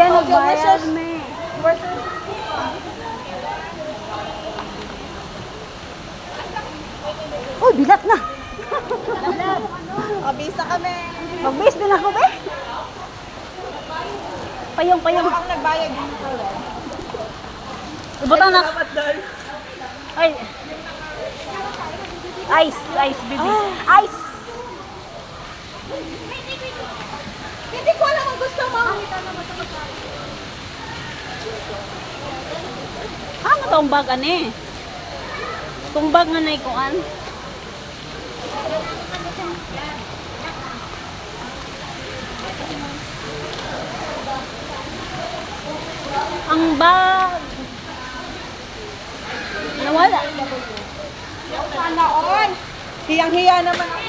Yan, nagbayad me. Uy, bilat na. Abisa kami. Mag-base din ako, be. Payong. Ang nagbayad yung Ibutan na. Ay. Ice, baby. Ice. Hindi ko alam ang gusto mo. Ano tong bag, ani? Tong bag nga na ikuan. Ang bag. Nawala. Sana all. Hiyang-hiya naman ako.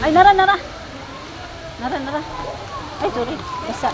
Ay, nara. Ay, sorry. Basa.